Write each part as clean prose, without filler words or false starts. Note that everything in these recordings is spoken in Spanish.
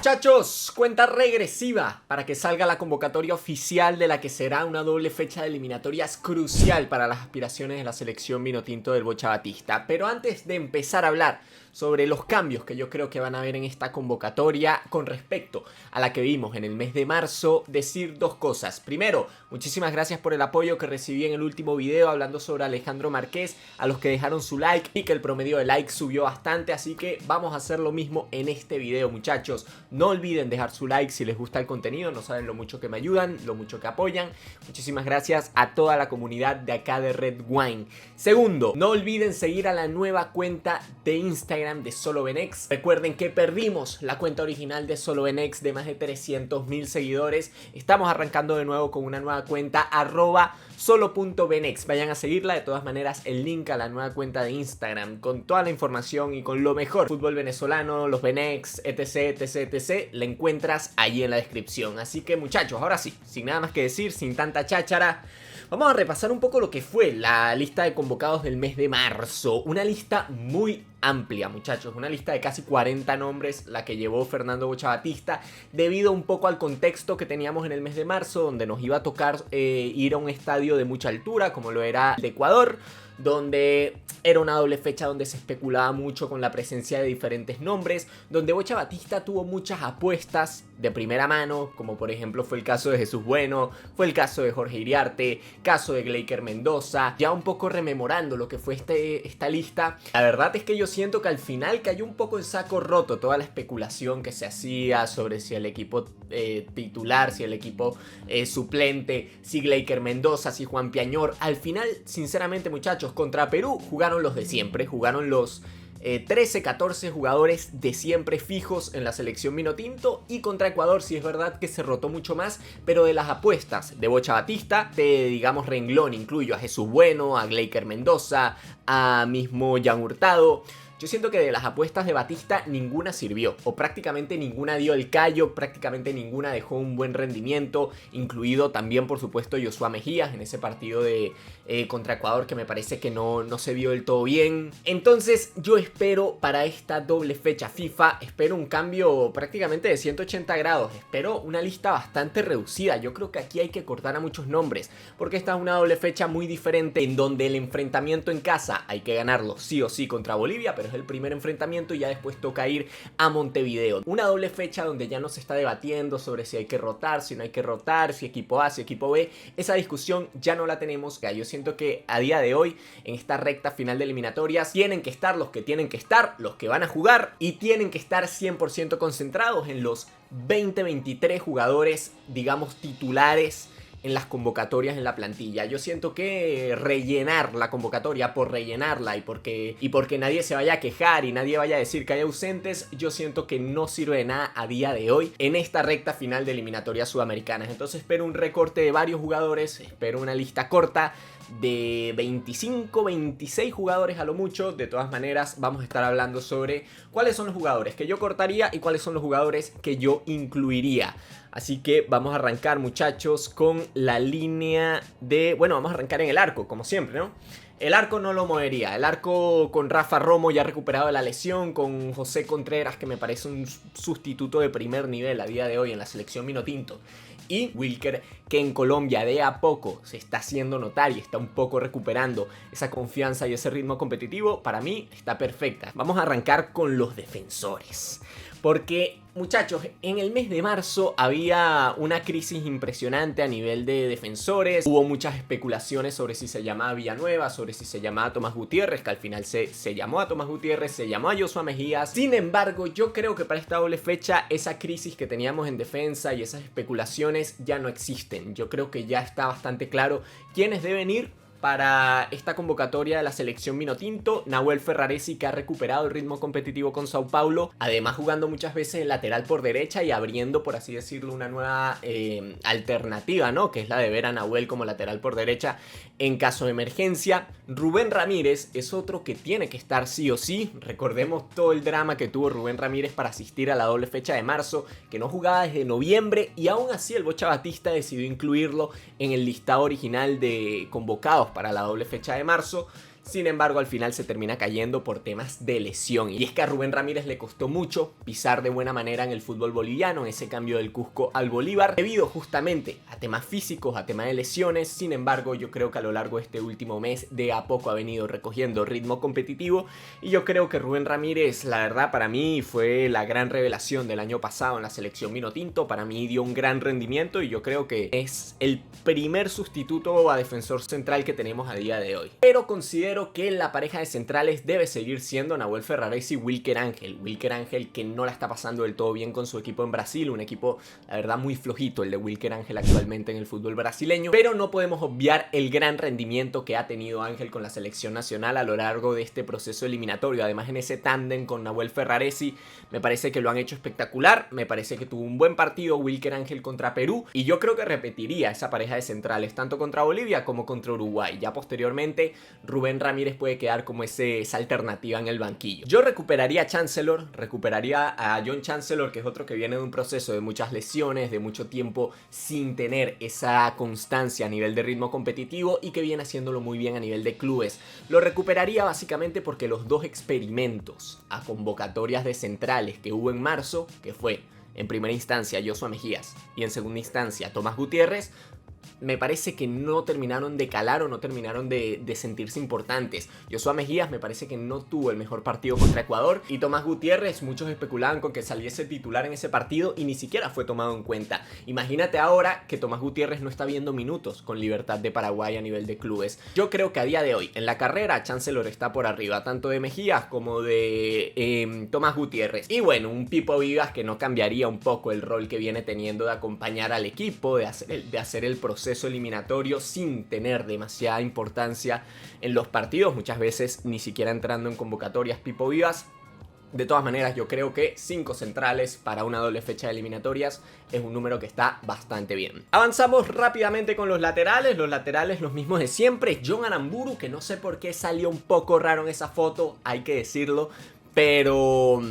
Muchachos, cuenta regresiva para que salga la convocatoria oficial de la que será una doble fecha de eliminatorias crucial para las aspiraciones de la selección vinotinto del Bocha Batista. Pero antes de empezar a hablar sobre los cambios que yo creo que van a haber en esta convocatoria con respecto a la que vimos en el mes de marzo, decir dos cosas. Primero, muchísimas gracias por el apoyo que recibí en el último video hablando sobre Alejandro Marqués, a los que dejaron su like y que el promedio de likes subió bastante, así que vamos a hacer lo mismo en este video, muchachos. No olviden dejar su like si les gusta el contenido, no saben lo mucho que me ayudan, lo mucho que apoyan. Muchísimas gracias a toda la comunidad de acá de Red Wine. Segundo, no olviden seguir a la nueva cuenta de Instagram de SoloVenex. Recuerden que perdimos la cuenta original de SoloVenex de más de 300.000 seguidores. Estamos arrancando de nuevo con una nueva cuenta, @solo.venex. Vayan a seguirla. De todas maneras, el link a la nueva cuenta de Instagram con toda la información y con lo mejor fútbol venezolano, los Venex, etc, la encuentras allí en la descripción. Así que, muchachos, ahora sí, sin nada más que decir, sin tanta cháchara, vamos a repasar un poco lo que fue la lista de convocados del mes de marzo. Una lista muy amplia, muchachos, una lista de casi 40 nombres la que llevó Fernando Bocha Batista, debido un poco al contexto que teníamos en el mes de marzo, donde nos iba a tocar ir a un estadio de mucha altura, como lo era el de Ecuador, donde era una doble fecha donde se especulaba mucho con la presencia de diferentes nombres, donde Bocha Batista tuvo muchas apuestas de primera mano, como por ejemplo fue el caso de Jesús Bueno, fue el caso de Jorge Iriarte, caso de Gleiker Mendoza. Ya un poco rememorando lo que fue esta lista, la verdad es que yo siento que al final cayó un poco en saco roto toda la especulación que se hacía sobre si el equipo titular, si el equipo suplente, si Gleiker Mendoza, si Juan Piañor. Al final, sinceramente, muchachos, contra Perú jugaron los de siempre, jugaron los 13, 14 jugadores de siempre fijos en la selección vinotinto, y contra Ecuador sí es verdad que se rotó mucho más, pero de las apuestas de Bocha Batista, de digamos renglón, incluyo a Jesús Bueno, a Gleiker Mendoza, a mismo Jan Hurtado. Yo siento que de las apuestas de Batista ninguna sirvió, o prácticamente ninguna dio el callo, prácticamente ninguna dejó un buen rendimiento, incluido también por supuesto Joshua Mejías en ese partido de contra Ecuador, que me parece que no se vio del todo bien. Entonces yo espero para esta doble fecha FIFA, espero un cambio prácticamente de 180 grados, espero una lista bastante reducida. Yo creo que aquí hay que cortar a muchos nombres, porque esta es una doble fecha muy diferente, en donde el enfrentamiento en casa hay que ganarlo sí o sí contra Bolivia, pero es el primer enfrentamiento y ya después toca ir a Montevideo. Una doble fecha donde ya no se está debatiendo sobre si hay que rotar, si no hay que rotar, si equipo A, si equipo B. Esa discusión ya no la tenemos. Yo siento que a día de hoy, en esta recta final de eliminatorias, tienen que estar los que tienen que estar, los que van a jugar, y tienen que estar 100% concentrados en los 20-23 jugadores, digamos, titulares en las convocatorias en la plantilla. Yo siento que rellenar la convocatoria por rellenarla y porque nadie se vaya a quejar y nadie vaya a decir que hay ausentes, yo siento que no sirve de nada a día de hoy en esta recta final de eliminatorias sudamericanas. Entonces espero un recorte de varios jugadores, espero una lista corta de 25, 26 jugadores a lo mucho. De todas maneras, vamos a estar hablando sobre cuáles son los jugadores que yo cortaría y cuáles son los jugadores que yo incluiría. Así que vamos a arrancar, muchachos, con la línea de... Bueno, vamos a arrancar en el arco, como siempre, ¿no? El arco no lo movería. El arco con Rafa Romo ya recuperado de la lesión, con José Contreras, que me parece un sustituto de primer nivel a día de hoy en la selección vinotinto, y Wilker, que en Colombia de a poco se está haciendo notar y está un poco recuperando esa confianza y ese ritmo competitivo. Para mí está perfecta. Vamos a arrancar con los defensores, porque, muchachos, en el mes de marzo había una crisis impresionante a nivel de defensores. Hubo muchas especulaciones sobre si se llamaba Villanueva, sobre si se llamaba Tomás Gutiérrez, que al final se llamó a Tomás Gutiérrez, se llamó a Joshua Mejías. Sin embargo, yo creo que para esta doble fecha esa crisis que teníamos en defensa y esas especulaciones ya no existen. Yo creo que ya está bastante claro quiénes deben ir para esta convocatoria de la selección vinotinto. Nahuel Ferraresi, que ha recuperado el ritmo competitivo con Sao Paulo, además jugando muchas veces en lateral por derecha y abriendo, por así decirlo, una nueva alternativa, ¿no? Que es la de ver a Nahuel como lateral por derecha en caso de emergencia. Rubén Ramírez es otro que tiene que estar sí o sí. Recordemos todo el drama que tuvo Rubén Ramírez para asistir a la doble fecha de marzo, que no jugaba desde noviembre, y aún así el Bocha Batista decidió incluirlo en el listado original de convocados para la doble fecha de marzo. Sin embargo, al final se termina cayendo por temas de lesión. Y es que a Rubén Ramírez le costó mucho pisar de buena manera en el fútbol boliviano, en ese cambio del Cusco al Bolívar, debido justamente a temas físicos, a temas de lesiones. Sin embargo, yo creo que a lo largo de este último mes de a poco ha venido recogiendo ritmo competitivo, y yo creo que Rubén Ramírez, la verdad, para mí fue la gran revelación del año pasado en la selección vinotinto. Para mí dio un gran rendimiento y yo creo que es el primer sustituto a defensor central que tenemos a día de hoy. Pero considero que la pareja de centrales debe seguir siendo Nahuel Ferraresi y Wilker Ángel. Wilker Ángel, que no la está pasando del todo bien con su equipo en Brasil, un equipo, la verdad, muy flojito el de Wilker Ángel actualmente en el fútbol brasileño, pero no podemos obviar el gran rendimiento que ha tenido Ángel con la selección nacional a lo largo de este proceso eliminatorio. Además, en ese tándem con Nahuel Ferraresi, me parece que lo han hecho espectacular, me parece que tuvo un buen partido Wilker Ángel contra Perú, y yo creo que repetiría esa pareja de centrales tanto contra Bolivia como contra Uruguay. Ya posteriormente, Rubén Ramírez puede quedar como esa alternativa en el banquillo. Yo recuperaría a Chancellor, recuperaría a John Chancellor, que es otro que viene de un proceso de muchas lesiones, de mucho tiempo sin tener esa constancia a nivel de ritmo competitivo y que viene haciéndolo muy bien a nivel de clubes. Lo recuperaría básicamente porque los dos experimentos a convocatorias de centrales que hubo en marzo, que fue en primera instancia Joshua Mejías y en segunda instancia Tomás Gutiérrez, me parece que no terminaron de calar o no terminaron de sentirse importantes. Joshua Mejías me parece que no tuvo el mejor partido contra Ecuador, y Tomás Gutiérrez, muchos especulaban con que saliese titular en ese partido y ni siquiera fue tomado en cuenta. Imagínate ahora que Tomás Gutiérrez no está viendo minutos con Libertad de Paraguay a nivel de clubes. Yo creo que a día de hoy en la carrera Chancellor está por arriba tanto de Mejías como de Tomás Gutiérrez. Y bueno, un Pipo Vivas que no cambiaría un poco el rol que viene teniendo de acompañar al equipo, de hacer el proceso eliminatorio sin tener demasiada importancia en los partidos, muchas veces ni siquiera entrando en convocatorias Pipo Vivas. De todas maneras, yo creo que 5 centrales para una doble fecha de eliminatorias es un número que está bastante bien. Avanzamos rápidamente con los laterales los mismos de siempre. John Aramburu, que no sé por qué salió un poco raro en esa foto, hay que decirlo, pero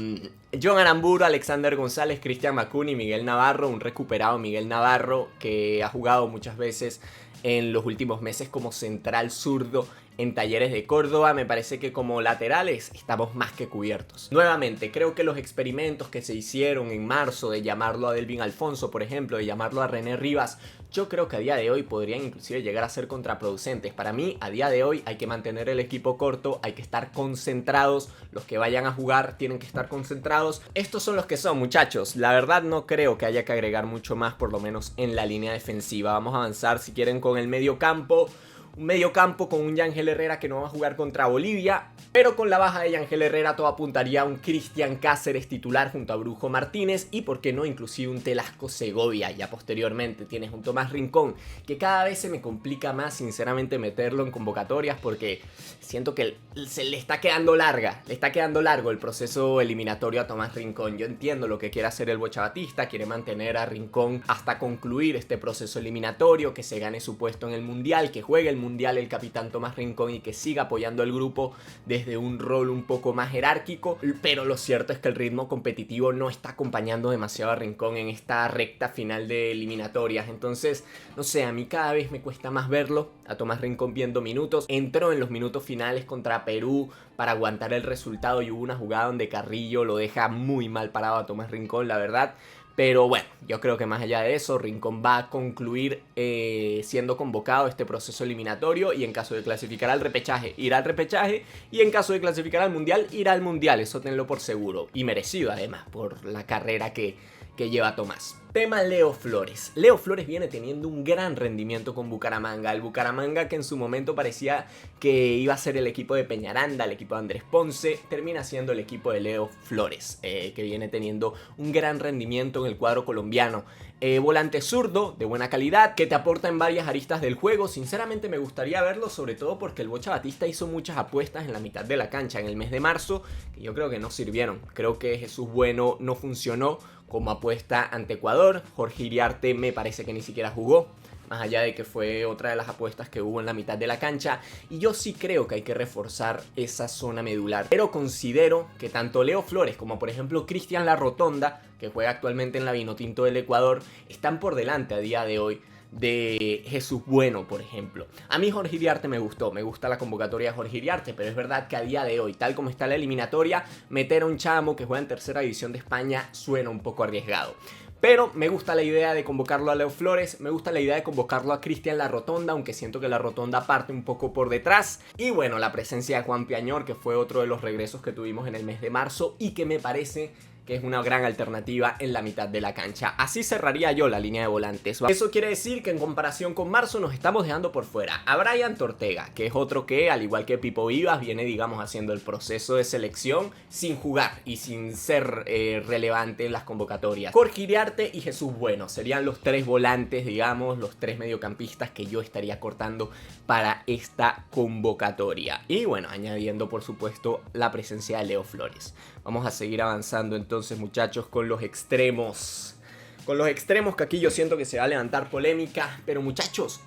John Aramburu, Alexander González, Cristian Macuni, Miguel Navarro, un recuperado Miguel Navarro que ha jugado muchas veces en los últimos meses como central zurdo en Talleres de Córdoba. Me parece que como laterales estamos más que cubiertos. Nuevamente, creo que los experimentos que se hicieron en marzo de llamarlo a Delvin Alfonso, por ejemplo, de llamarlo a René Rivas, yo creo que a día de hoy podrían inclusive llegar a ser contraproducentes. Para mí, a día de hoy hay que mantener el equipo corto, hay que estar concentrados, los que vayan a jugar tienen que estar concentrados. Estos son los que son, muchachos. La verdad no creo que haya que agregar mucho más, por lo menos en la línea defensiva. Vamos a avanzar si quieren con el medio campo. Un medio campo con un Yangel Herrera que no va a jugar contra Bolivia, pero con la baja de Yangel Herrera todo apuntaría a un Cristian Cáceres titular junto a Brujo Martínez, y por qué no inclusive un Telasco Segovia. Ya posteriormente tienes un Tomás Rincón que cada vez se me complica más sinceramente meterlo en convocatorias, porque siento que se le está quedando largo el proceso eliminatorio a Tomás Rincón. Yo entiendo lo que quiere hacer el Bocha Batista, quiere mantener a Rincón hasta concluir este proceso eliminatorio, que se gane su puesto en el Mundial, que juegue el Mundial el capitán Tomás Rincón y que siga apoyando al grupo desde un rol un poco más jerárquico, pero lo cierto es que el ritmo competitivo no está acompañando demasiado a Rincón en esta recta final de eliminatorias. Entonces, no sé, a mí cada vez me cuesta más verlo a Tomás Rincón viendo minutos. Entró en los minutos finales contra Perú para aguantar el resultado y hubo una jugada donde Carrillo lo deja muy mal parado a Tomás Rincón, la verdad. Pero bueno, yo creo que más allá de eso, Rincón va a concluir siendo convocado a este proceso eliminatorio, y en caso de clasificar al repechaje, irá al repechaje, y en caso de clasificar al mundial, irá al mundial. Eso tenlo por seguro, y merecido además por la carrera que lleva Tomás. Tema Leo Flores. Leo Flores viene teniendo un gran rendimiento con Bucaramanga. El Bucaramanga que en su momento parecía que iba a ser el equipo de Peñaranda, el equipo de Andrés Ponce, termina siendo el equipo de Leo Flores, que viene teniendo un gran rendimiento en el cuadro colombiano. Volante zurdo, de buena calidad, que te aporta en varias aristas del juego. Sinceramente me gustaría verlo, sobre todo porque el Bocha Batista hizo muchas apuestas en la mitad de la cancha en el mes de marzo, que yo creo que no sirvieron. Creo que Jesús Bueno no funcionó como apuesta ante Ecuador. Jorge Iriarte me parece que ni siquiera jugó, más allá de que fue otra de las apuestas que hubo en la mitad de la cancha. Y yo sí creo que hay que reforzar esa zona medular, pero considero que tanto Leo Flores como por ejemplo Cristian La Rotonda, que juega actualmente en la Vinotinto del Ecuador, están por delante a día de hoy de Jesús Bueno, por ejemplo. A mí Jorge Iriarte me gusta la convocatoria de Jorge Iriarte, pero es verdad que a día de hoy, tal como está la eliminatoria, meter a un chamo que juega en tercera división de España suena un poco arriesgado. Pero me gusta la idea de convocarlo a Leo Flores, me gusta la idea de convocarlo a Cristian La Rotonda, aunque siento que La Rotonda parte un poco por detrás. Y bueno, la presencia de Juan Piañor, que fue otro de los regresos que tuvimos en el mes de marzo y que me parece que es una gran alternativa en la mitad de la cancha. Así cerraría yo la línea de volantes. Eso quiere decir que en comparación con marzo nos estamos dejando por fuera a Brian Ortega, que es otro que, al igual que Pipo Vivas, viene, digamos, haciendo el proceso de selección sin jugar y sin ser relevante en las convocatorias. Jorge Iriarte y Jesús Bueno serían los tres volantes, digamos, los tres mediocampistas que yo estaría cortando para esta convocatoria. Y bueno, añadiendo por supuesto la presencia de Leo Flores. Vamos a seguir avanzando entonces, muchachos, con los extremos. Con los extremos, que aquí yo siento que se va a levantar polémica. Pero muchachos,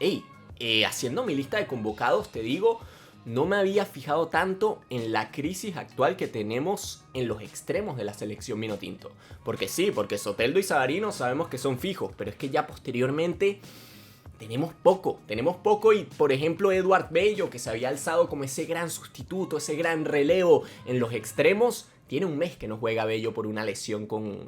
haciendo mi lista de convocados, te digo, no me había fijado tanto en la crisis actual que tenemos en los extremos de la selección Minotinto. Porque sí, porque Soteldo y Savarino sabemos que son fijos, pero es que ya posteriormente tenemos poco y por ejemplo Eduard Bello, que se había alzado como ese gran sustituto, ese gran relevo en los extremos, tiene un mes que no juega Bello por una lesión con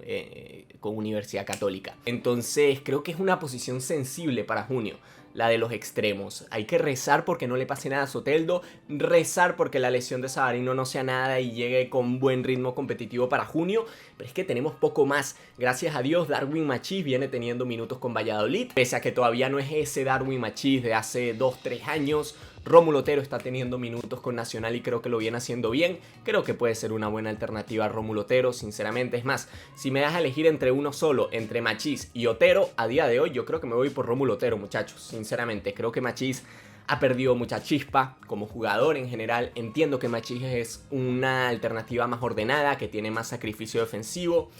Universidad Católica. Entonces creo que es una posición sensible para junio, la de los extremos. Hay que rezar porque no le pase nada a Soteldo, rezar porque la lesión de Savarino no sea nada y llegue con buen ritmo competitivo para junio, pero es que tenemos poco más. Gracias a Dios, Darwin Machís viene teniendo minutos con Valladolid, pese a que todavía no es ese Darwin Machís de hace 2-3 años. Rómulo Otero está teniendo minutos con Nacional y creo que lo viene haciendo bien. Creo que puede ser una buena alternativa a Rómulo Otero, sinceramente. Es más, si me das a elegir entre uno solo, entre Machís y Otero, a día de hoy yo creo que me voy por Rómulo Otero, muchachos. Sinceramente, creo que Machís ha perdido mucha chispa como jugador en general. Entiendo que Machís es una alternativa más ordenada, que tiene más sacrificio defensivo.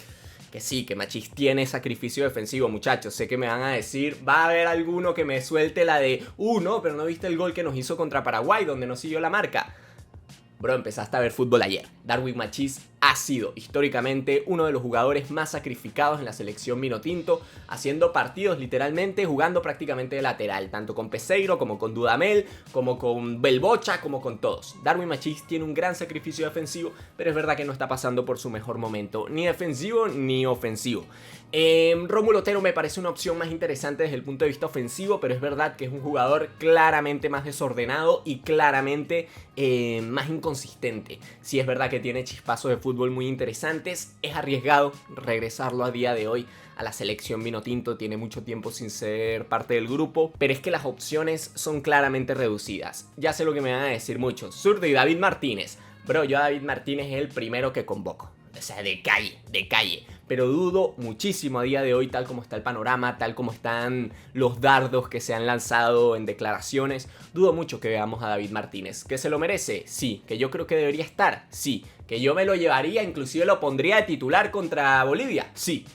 Que sí, que Machís tiene sacrificio defensivo, muchachos. Sé que me van a decir, va a haber alguno que me suelte la de no, pero no viste el gol que nos hizo contra Paraguay, donde no siguió la marca. Bro, empezaste a ver fútbol ayer. Darwin Machís ha sido históricamente uno de los jugadores más sacrificados en la selección Minotinto, haciendo partidos literalmente, jugando prácticamente de lateral, tanto con Peseiro como con Dudamel, como con Belbocha, como con todos. Darwin Machís tiene un gran sacrificio defensivo, pero es verdad que no está pasando por su mejor momento, ni defensivo ni ofensivo. Rómulo Otero me parece una opción más interesante desde el punto de vista ofensivo, pero es verdad que es un jugador claramente más desordenado y claramente más inconsistente. Sí es verdad que tiene chispazos de fútbol muy interesantes, es arriesgado regresarlo a día de hoy a la selección Minotinto, tiene mucho tiempo sin ser parte del grupo, pero es que las opciones son claramente reducidas. Ya sé lo que me van a decir muchos, Zurdo y David Martínez. Bro, yo a David Martínez es el primero que convoco. O sea, de calle. Pero dudo muchísimo a día de hoy, tal como está el panorama, tal como están los dardos que se han lanzado en declaraciones. Dudo mucho que veamos a David Martínez. ¿Que se lo merece? Sí. ¿Que yo creo que debería estar? Sí. ¿Que yo me lo llevaría, inclusive lo pondría de titular contra Bolivia? Sí.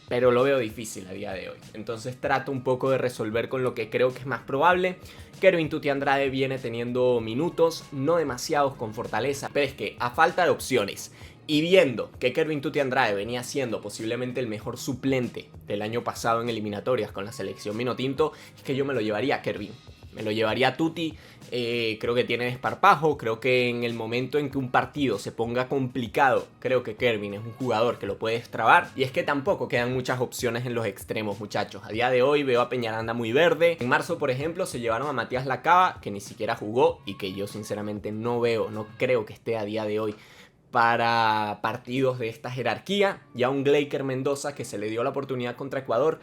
Pero lo veo difícil a día de hoy. Entonces trato un poco de resolver con lo que creo que es más probable. Kervin Tuti Andrade viene teniendo minutos, no demasiados con Fortaleza, pero es que a falta de opciones y viendo que Kervin Tuti Andrade venía siendo posiblemente el mejor suplente del año pasado en eliminatorias con la selección Minotinto, es que yo me lo llevaría a Kervin. Me lo llevaría a Tuti, creo que tiene desparpajo, creo que en el momento en que un partido se ponga complicado, creo que Kervin es un jugador que lo puede destrabar. Y es que tampoco quedan muchas opciones en los extremos, muchachos. A día de hoy veo a Peñaranda muy verde. En marzo, por ejemplo, se llevaron a Matías Lacaba, que ni siquiera jugó y que yo sinceramente no creo que esté a día de hoy para partidos de esta jerarquía. Ya un Gleiker Mendoza que se le dio la oportunidad contra Ecuador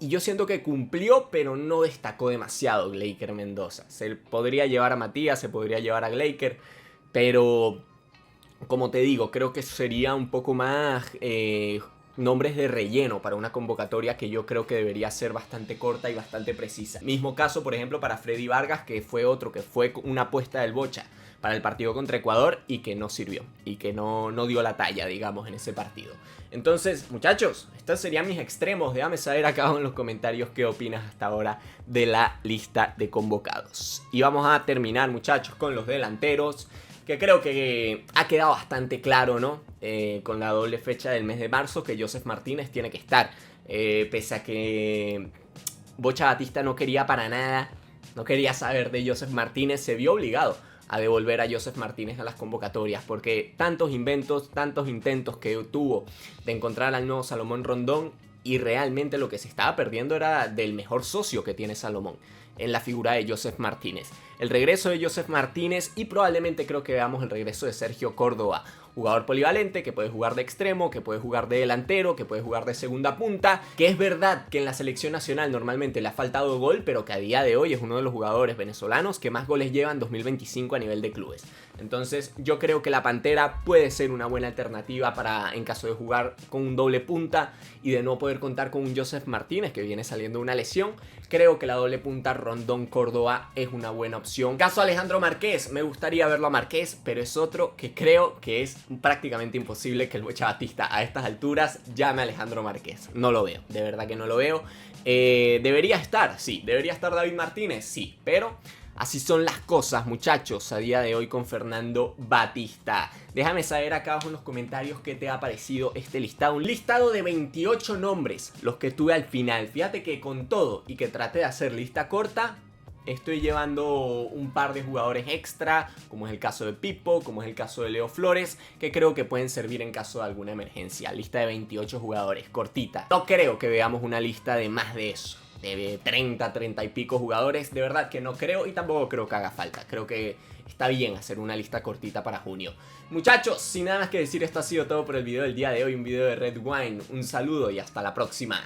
y yo siento que cumplió, pero no destacó demasiado Gleiker Mendoza. Se podría llevar a Matías, se podría llevar a Gleiker, pero como te digo, creo que sería un poco más nombres de relleno para una convocatoria que yo creo que debería ser bastante corta y bastante precisa. Mismo caso, por ejemplo, para Freddy Vargas, que fue una apuesta del Bocha para el partido contra Ecuador y que no sirvió y que no dio la talla, digamos, en ese partido. Entonces, muchachos, estos serían mis extremos. Déjame saber acá abajo en los comentarios qué opinas hasta ahora de la lista de convocados. Y vamos a terminar, muchachos, con los delanteros, que creo que ha quedado bastante claro, ¿no? Con la doble fecha del mes de marzo, que Joseph Martínez tiene que estar, pese a que Bocha Batista no quería para nada, no quería saber de Joseph Martínez, se vio obligado a devolver a Joseph Martínez a las convocatorias, porque tantos inventos, tantos intentos que tuvo de encontrar al nuevo Salomón Rondón, y realmente lo que se estaba perdiendo era del mejor socio que tiene Salomón, en la figura de Joseph Martínez. El regreso de Joseph Martínez, y probablemente creo que veamos el regreso de Sergio Córdoba, jugador polivalente que puede jugar de extremo, que puede jugar de delantero, que puede jugar de segunda punta, que es verdad que en la selección nacional normalmente le ha faltado gol, pero que a día de hoy es uno de los jugadores venezolanos que más goles lleva en 2025 a nivel de clubes. Entonces yo creo que la Pantera puede ser una buena alternativa para, en caso de jugar con un doble punta y de no poder contar con un Joseph Martínez que viene saliendo de una lesión. Creo que la doble punta Rondón-Córdoba es una buena opción. Caso Alejandro Márquez, me gustaría verlo a Márquez, pero es otro que creo que es prácticamente imposible que el Bocha Batista a estas alturas llame a Alejandro Márquez. No lo veo, de verdad que no lo veo. ¿Debería estar? Sí. ¿Debería estar David Martínez? Sí, pero así son las cosas, muchachos, a día de hoy con Fernando Batista. Déjame saber acá abajo en los comentarios qué te ha parecido este listado. Un listado de 28 nombres, los que tuve al final. Fíjate que con todo y que traté de hacer lista corta, estoy llevando un par de jugadores extra, como es el caso de Pipo, como es el caso de Leo Flores, que creo que pueden servir en caso de alguna emergencia. Lista de 28 jugadores, cortita. No creo que veamos una lista de más de eso, de 30 y pico jugadores. De verdad que no creo, y tampoco creo que haga falta. Creo que está bien hacer una lista cortita para junio. Muchachos, sin nada más que decir, esto ha sido todo por el video del día de hoy. Un video de Red Wine. Un saludo y hasta la próxima.